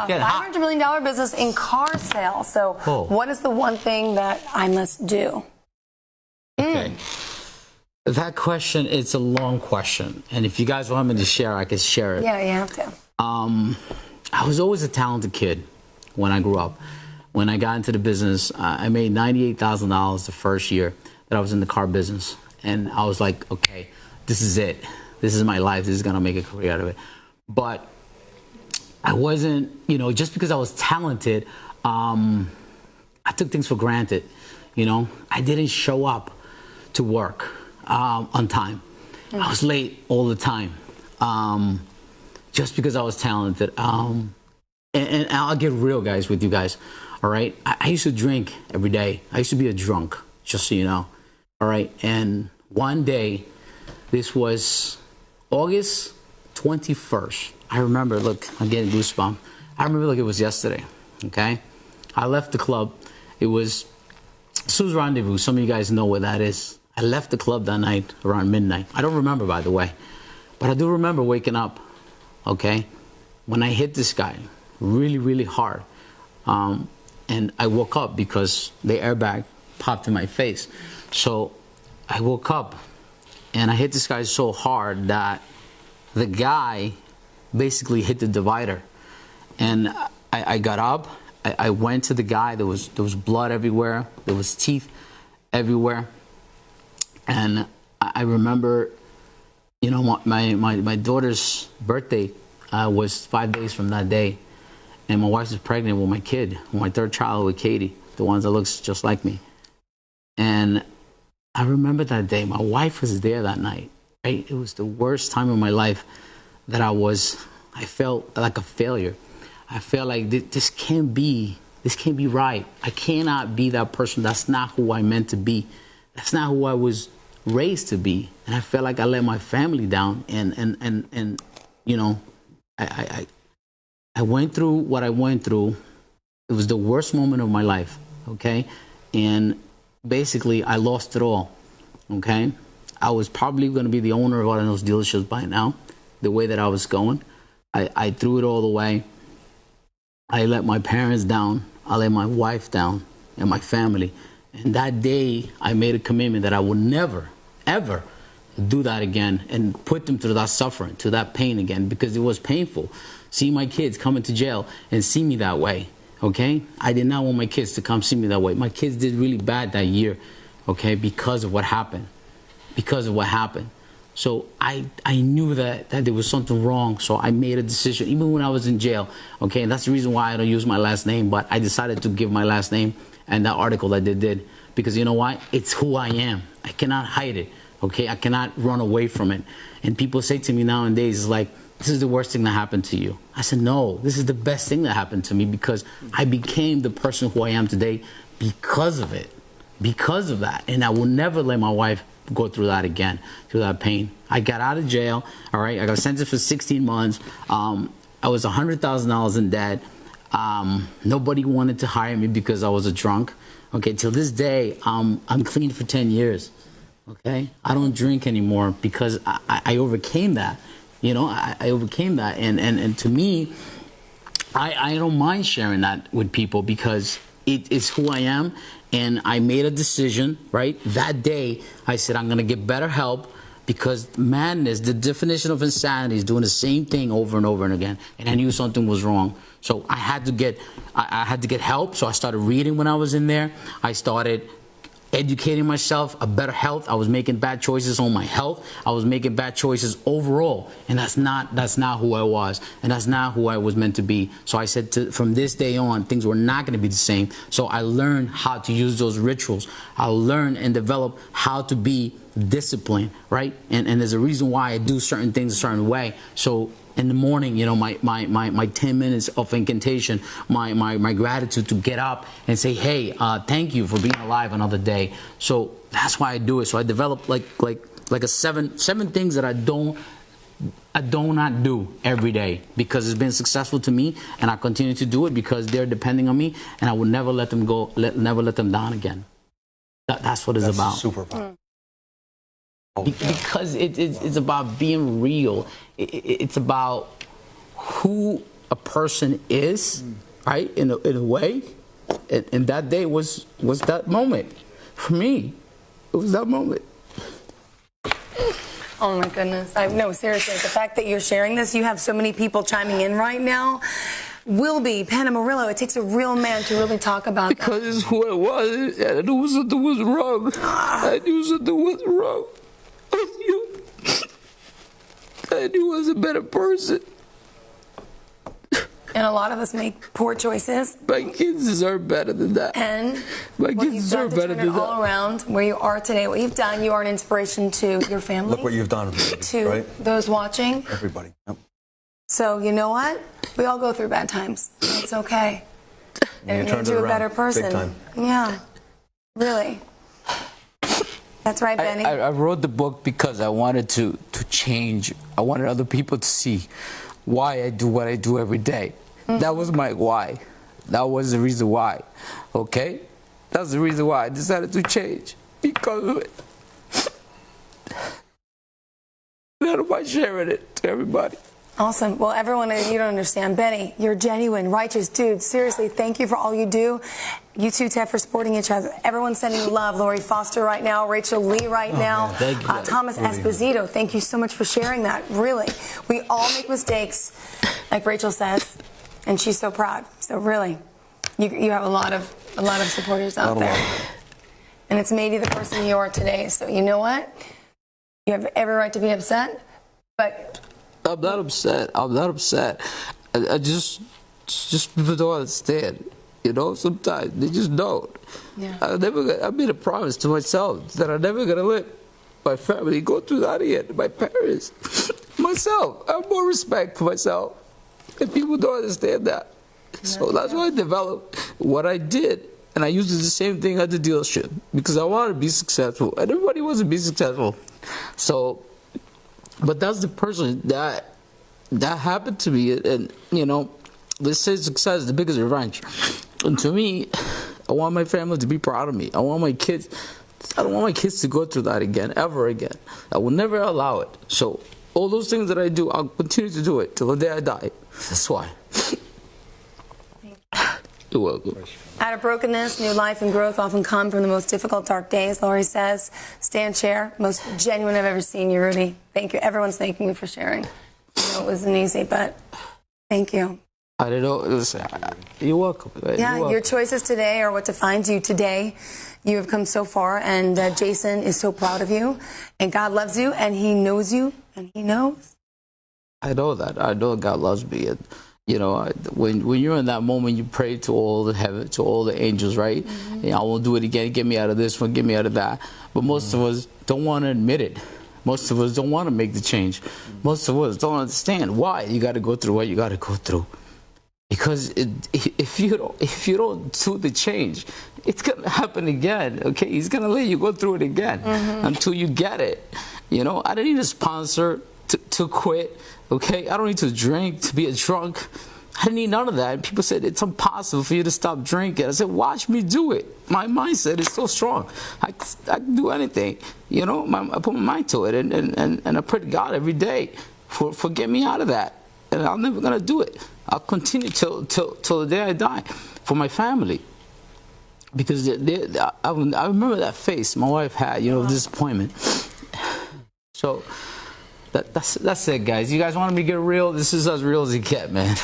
$500 million business in car sales. So what is the one thing that I must do? Okay. That question, it's a long question. And if you guys want me to share, I can share it. Yeah, you have to. I was always a talented kid when I grew up. When I got into the business, I made $98,000 the first year that I was in the car business. And I was like, okay, this is it. This is my life. This is going to make a career out of it. But I wasn't, you know, just because I was talented, I took things for granted. You know, I didn't show up to work on time. I was late all the time, just because I was talented. And I'll get real, guys, with you guys. All right. I used to drink every day. I used to be a drunk, just so you know. All right. And one day, this was August 21st. I remember, look, I'm getting goosebumps. I remember like it was yesterday. Okay. I left the club. It was Sue's Rendezvous. Some of you guys know where that is. I left the club that night around midnight. I don't remember, by the way. But I do remember waking up, okay, when I hit this guy really, really hard. And I woke up because the airbag popped in my face. So I woke up and I hit this guy so hard that the guy basically hit the divider. And I got up. I went to the guy. There was blood everywhere. There was teeth everywhere. And I remember, you know, my daughter's birthday was 5 days from that day. And my wife was pregnant with my kid, with my third child with Katie, the one that looks just like me. And I remember that day. My wife was there that night, right? It was the worst time of my life that I felt like a failure. I felt like this can't be right. I cannot be that person. That's not who I meant to be. That's not who I was raised to be. And I felt like I let my family down. And you know, I went through what I went through. It was the worst moment of my life, okay? And basically, I lost it all, okay? I was probably going to be the owner of one of those dealerships by now, the way that I was going. I threw it all away. I let my parents down. I let my wife down and my family. And that day, I made a commitment that I would never, ever do that again and put them through that suffering, to that pain again, because it was painful. See my kids come into jail and see me that way, okay? I did not want my kids to come see me that way. My kids did really bad that year, okay, because of what happened. Because of what happened. So I knew that there was something wrong, so I made a decision, even when I was in jail, okay? And that's the reason why I don't use my last name, but I decided to give my last name and that article that they did, because you know why? It's who I am. I cannot hide it, okay? I cannot run away from it. And people say to me nowadays, it's like, this is the worst thing that happened to you. I said, no, this is the best thing that happened to me, because I became the person who I am today because of it, because of that. And I will never let my wife go through that again, through that pain. I got out of jail, all right? I got sentenced for 16 months. I was $100,000 in debt. Nobody wanted to hire me because I was a drunk. Okay, till this day, I'm clean for 10 years, okay? I don't drink anymore because I overcame that. You know, I overcame that. And to me, I don't mind sharing that with people because it is who I am. And I made a decision, right? That day, I said, I'm going to get better help, because madness, the definition of insanity, is doing the same thing over and over and again. And I knew something was wrong. So I had to get help. So I started reading when I was in there. I started educating myself, a better health. I was making bad choices on my health. I was making bad choices overall, and that's not who I was, and that's not who I was meant to be. So I said, from this day on, things were not going to be the same. So I learned how to use those rituals. I learned and developed how to be disciplined, right? And there's a reason why I do certain things a certain way. So in the morning, you know, my 10 minutes of incantation, my gratitude to get up and say, hey, thank you for being alive another day. So that's why I do it. So I developed like a seven things that I do not do every day, because it's been successful to me, and I continue to do it because they're depending on me, and I will never let them go, never let them down again. That's what it's about. Super fun. Because it's about being real. It's about who a person is, right, in a way. And that day was that moment for me. It was that moment. Oh my goodness. No, seriously, the fact that you're sharing this, you have so many people chiming in right now. Wilby, Panamorillo, it takes a real man to really talk about that. Because it's who I was, and I knew something was wrong. I knew something was wrong. I knew I was a better person. And a lot of us make poor choices. My kids deserve better than that. And my kids deserve better than that. All around where you are today, what you've done, you are an inspiration to your family. Look what you've done, to right? Those watching. Everybody. Yep. So you know what? We all go through bad times. It's okay. And it made you a better person. Big time. Yeah. Really. That's right, Benny. I wrote the book because I wanted to change. I wanted other people to see why I do what I do every day. That was my why. That was the reason why. Okay? That's the reason why I decided to change. Because of it. How am I sharing it to everybody? Awesome. Well, everyone, you don't understand. Benny, you're a genuine, righteous dude. Seriously, thank you for all you do. You two, Ted, for supporting each other. Everyone's sending you love. Lori Foster right now, Rachel Lee right now. Thank you. Thomas Esposito, thank you so much for sharing that. Really. We all make mistakes, like Rachel says, and she's so proud. So really, you have a lot of supporters out there. And it's made you the person you are today. So you know what? You have every right to be upset, but I'm not upset. I'm not upset. I just people don't understand. You know, sometimes they just don't. Yeah. I made a promise to myself that I'm never gonna let my family go through that again. My parents, myself. I have more respect for myself, and people don't understand that. So that's why I developed what I did, and I used the same thing at the dealership because I wanted to be successful, and everybody wants to be successful. So. But that's the person that happened to me, and you know, they say success is the biggest revenge. And to me, I want my family to be proud of me. I want my kids. I don't want my kids to go through that again, ever again. I will never allow it. So all those things that I do, I'll continue to do it till the day I die. That's why. You're welcome. Out of brokenness, new life and growth often come from the most difficult, dark days. Lori says, stand share. Most genuine I've ever seen you, Rudy. Thank you. Everyone's thanking you for sharing. I know it wasn't easy, but thank you. I don't know. You're welcome. Yeah, You're welcome. your choices today are what defines you today. You have come so far, and Jason is so proud of you. And God loves you, and He knows you, and He knows. I know that. I know God loves me. And, you know, when you're in that moment, you pray to all the heaven, to all the angels, right? I won't do it again. Get me out of this one. Get me out of that. But most of us don't want to admit it. Most of us don't want to make the change. Most of us don't understand why you got to go through what you got to go through. Because if you don't do the change, it's gonna happen again. Okay, He's gonna let you go through it again until you get it. You know, I didn't need a sponsor to quit. Okay, I don't need to drink to be a drunk. I didn't need none of that. People said it's impossible for you to stop drinking. I said, watch me do it. My mindset is so strong. I can do anything. You know, I put my mind to it, and I pray to God every day for get me out of that. And I'm never gonna do it. I'll continue till the day I die for my family. Because I remember that face my wife had, you know, of disappointment. So that's it, guys. You guys want me to get real? This is as real as it get, man.